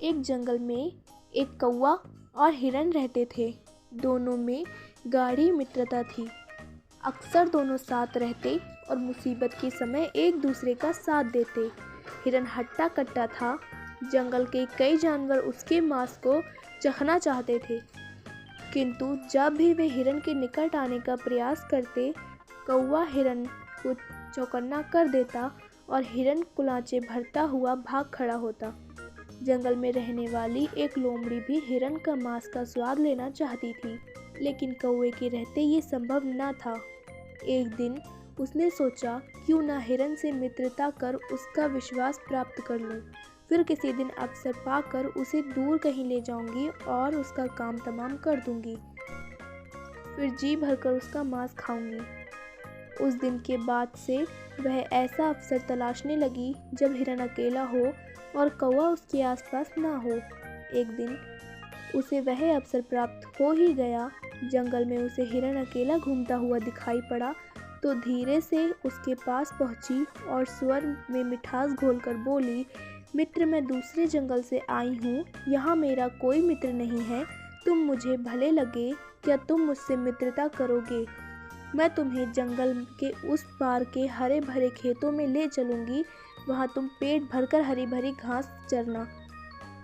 एक जंगल में एक कौवा और हिरन रहते थे। दोनों में गाढ़ी मित्रता थी। अक्सर दोनों साथ रहते और मुसीबत के समय एक दूसरे का साथ देते। हिरन हट्टा कट्टा था। जंगल के कई जानवर उसके मांस को चखना चाहते थे, किंतु जब भी वे हिरन के निकट आने का प्रयास करते, कौवा हिरन को चौकन्ना कर देता और हिरन कुलांचे भरता हुआ भाग खड़ा होता। जंगल में रहने वाली एक लोमड़ी भी हिरन का मांस का स्वाद लेना चाहती थी, लेकिन कौवे के रहते ये संभव न था। एक दिन उसने सोचा, क्यों ना हिरन से मित्रता कर उसका विश्वास प्राप्त कर लूं। फिर किसी दिन अवसर पाकर उसे दूर कहीं ले जाऊंगी और उसका काम तमाम कर दूंगी। फिर जी भरकर उसका मांस खाऊंगी। उस दिन के बाद से वह ऐसा अवसर तलाशने लगी जब हिरन अकेला हो और कौवा उसके आसपास ना हो। एक दिन उसे वह अवसर प्राप्त हो ही गया। जंगल में उसे हिरन अकेला घूमता हुआ दिखाई पड़ा तो धीरे से उसके पास पहुंची और स्वर में मिठास घोलकर बोली, मित्र, मैं दूसरे जंगल से आई हूँ। यहाँ मेरा कोई मित्र नहीं है। तुम मुझे भले लगे, क्या तुम मुझसे मित्रता करोगे? मैं तुम्हें जंगल के उस पार के हरे भरे खेतों में ले चलूँगी। वहाँ तुम पेट भरकर हरी भरी घास चरना।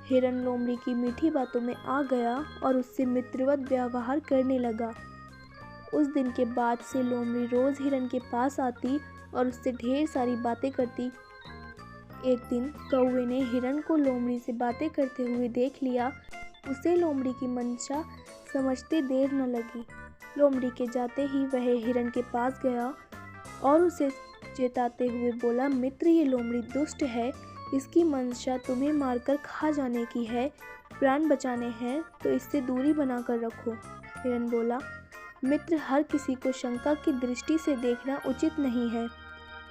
हिरन लोमड़ी की मीठी बातों में आ गया और उससे मित्रवत व्यवहार करने लगा। उस दिन के बाद से लोमड़ी रोज़ हिरन के पास आती और उससे ढेर सारी बातें करती। एक दिन कौवे ने हिरन को लोमड़ी से बातें करते हुए देख लिया। उसे लोमड़ी की मंशा समझते देर न लगी। लोमड़ी के जाते ही वह हिरन के पास गया और उसे चेताते हुए बोला, मित्र, ये लोमड़ी दुष्ट है। इसकी मंशा तुम्हें मारकर खा जाने की है। प्राण बचाने हैं तो इससे दूरी बनाकर रखो। हिरन बोला, मित्र, हर किसी को शंका की दृष्टि से देखना उचित नहीं है।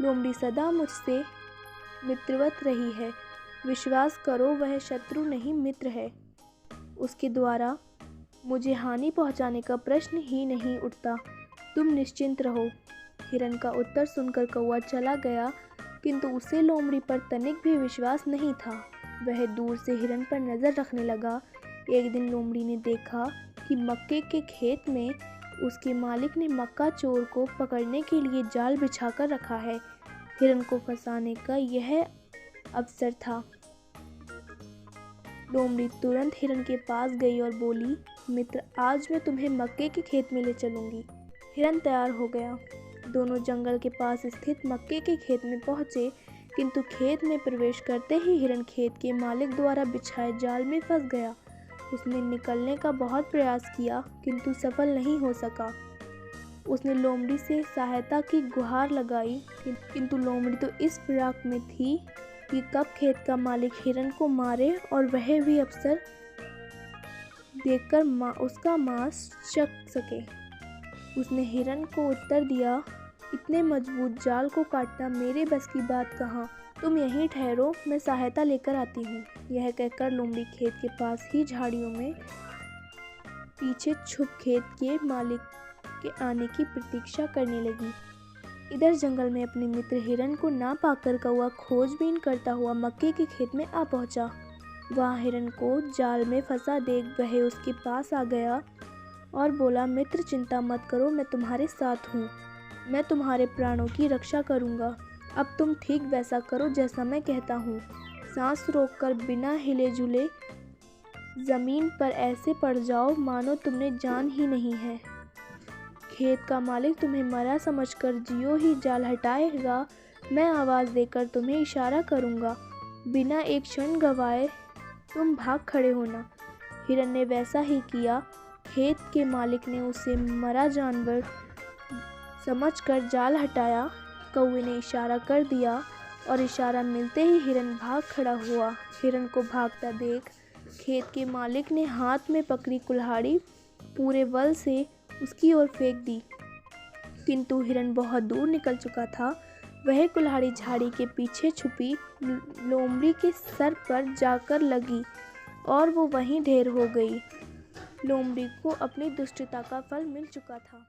लोमड़ी सदा मुझसे मित्रवत रही है। विश्वास करो, वह शत्रु नहीं मित्र है। उसके द्वारा मुझे हानि पहुंचाने का प्रश्न ही नहीं उठता। तुम निश्चिंत रहो। हिरन का उत्तर सुनकर कौवा चला गया, किंतु उसे लोमड़ी पर तनिक भी विश्वास नहीं था। वह दूर से हिरन पर नज़र रखने लगा। एक दिन लोमड़ी ने देखा कि मक्के के खेत में उसके मालिक ने मक्का चोर को पकड़ने के लिए जाल बिछाकर रखा है। हिरन को फंसाने का यह अवसर था। लोमड़ी तुरंत हिरन के पास गई और बोली, मित्र, आज मैं तुम्हें मक्के के खेत में ले चलूँगी। हिरन तैयार हो गया। दोनों जंगल के पास स्थित मक्के के खेत में पहुँचे, किंतु खेत में प्रवेश करते ही हिरन खेत के मालिक द्वारा बिछाए जाल में फंस गया। उसने निकलने का बहुत प्रयास किया, किंतु सफल नहीं हो सका। उसने लोमड़ी से सहायता की गुहार लगाई, किंतु लोमड़ी तो इस फिराक में थी कि कब खेत का मालिक हिरन को मारे और वह भी अवसर देखकर उसका मांस चख सके। उसने हिरन को उत्तर दिया, इतने मजबूत जाल को काटना मेरे बस की बात कहाँ। तुम यहीं ठहरो, मैं सहायता लेकर आती हूँ। यह कहकर लोमड़ी खेत के पास ही झाड़ियों में पीछे छुप खेत के मालिक के आने की प्रतीक्षा करने लगी। इधर जंगल में अपने मित्र हिरन को ना पाकर कौवा खोजबीन करता हुआ मक्के के खेत में आ पहुँचा। वहाँ हिरन को जाल में फंसा देख वह उसके पास आ गया और बोला, मित्र, चिंता मत करो, मैं तुम्हारे साथ हूँ। मैं तुम्हारे प्राणों की रक्षा करूँगा। अब तुम ठीक वैसा करो जैसा मैं कहता हूँ। सांस रोककर बिना हिले जुले ज़मीन पर ऐसे पड़ जाओ मानो तुमने जान ही नहीं है। खेत का मालिक तुम्हें मरा समझकर जियो ही जाल हटाएगा। मैं आवाज़ देकर तुम्हें इशारा करूँगा। बिना एक क्षण गवाए तुम भाग खड़े होना। हिरन ने वैसा ही किया। खेत के मालिक ने उसे मरा जानवर समझकर जाल हटाया। कौवे ने इशारा कर दिया और इशारा मिलते ही हिरन भाग खड़ा हुआ। हिरन को भागता देख खेत के मालिक ने हाथ में पकड़ी कुल्हाड़ी पूरे बल से उसकी ओर फेंक दी, किंतु हिरन बहुत दूर निकल चुका था। वह कुल्हाड़ी झाड़ी के पीछे छुपी लोमड़ी के सर पर जाकर लगी और वो वहीं ढेर हो गई। लोमड़ी को अपनी दुष्टता का फल मिल चुका था।